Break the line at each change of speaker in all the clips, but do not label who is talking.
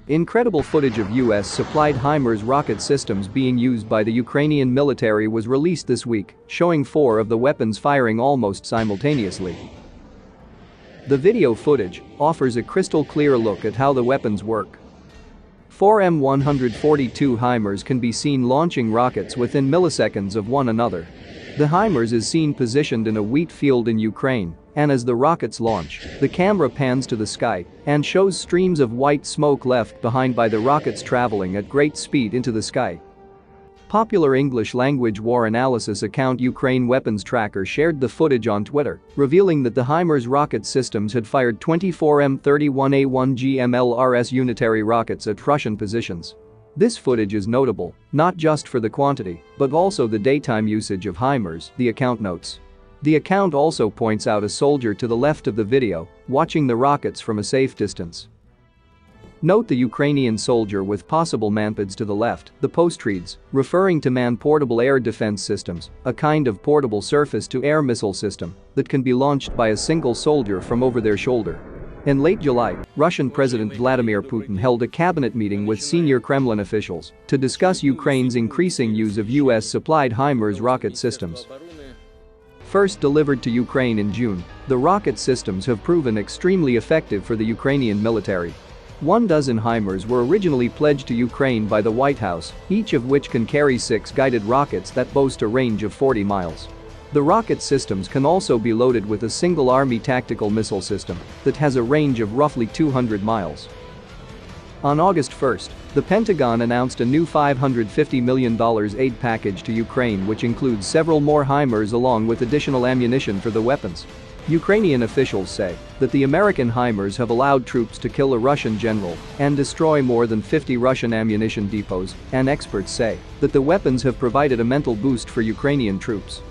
Incredible footage of US-supplied Himars rocket systems being used by the Ukrainian military was released this week, showing 4 of the weapons firing almost simultaneously. The video footage offers a crystal-clear look at how the weapons work. 4 M142 Himars can be seen launching rockets within milliseconds of one another. The Himars is seen positioned in a wheat field in Ukraine, and as the rockets launch, the camera pans to the sky and shows streams of white smoke left behind by the rockets traveling at great speed into the sky. Popular English-language war analysis account Ukraine Weapons Tracker shared the footage on Twitter, revealing that the Himars rocket systems had fired 24 M31A1 GMLRS unitary rockets at Russian positions. This footage is notable, not just for the quantity, but also the daytime usage of Himars, the account notes. The account also points out a soldier to the left of the video, watching the rockets from a safe distance. Note the Ukrainian soldier with possible manpads to the left, the post reads, referring to man-portable air defense systems, a kind of portable surface-to-air missile system that can be launched by a single soldier from over their shoulder. In late July, Russian President Vladimir Putin held a cabinet meeting with senior Kremlin officials to discuss Ukraine's increasing use of US-supplied Himars rocket systems. First delivered to Ukraine in June, the rocket systems have proven extremely effective for the Ukrainian military. 12 Himars were originally pledged to Ukraine by the White House, each of which can carry 6 guided rockets that boast a range of 40 miles. The rocket systems can also be loaded with a single Army tactical missile system that has a range of roughly 200 miles. On August 1, the Pentagon announced a new $550 million aid package to Ukraine, which includes several more Himars along with additional ammunition for the weapons. Ukrainian officials say that the American Himars have allowed troops to kill a Russian general and destroy more than 50 Russian ammunition depots, and experts say that the weapons have provided a mental boost for Ukrainian troops.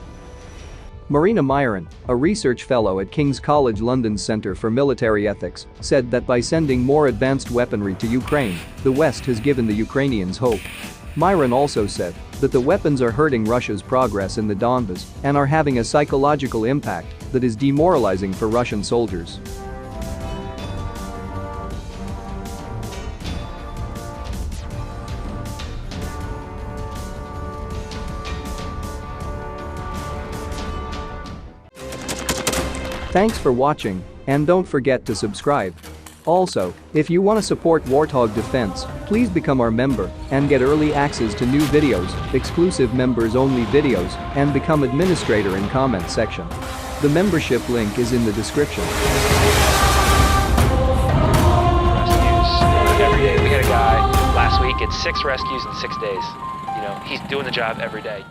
Marina Myron, a research fellow at King's College London's Centre for Military Ethics, said that by sending more advanced weaponry to Ukraine, the West has given the Ukrainians hope. Myron also said that the weapons are hurting Russia's progress in the Donbas and are having a psychological impact that is demoralizing for Russian soldiers. Thanks for watching, and don't forget to subscribe. Also, if you want to support Warthog Defense, please become our member and get early access to new videos, exclusive members-only videos, and become administrator in comment section. The membership link is in the description.
Rescues every day. We had a guy last week at 6 rescues in 6 days. He's doing the job every day.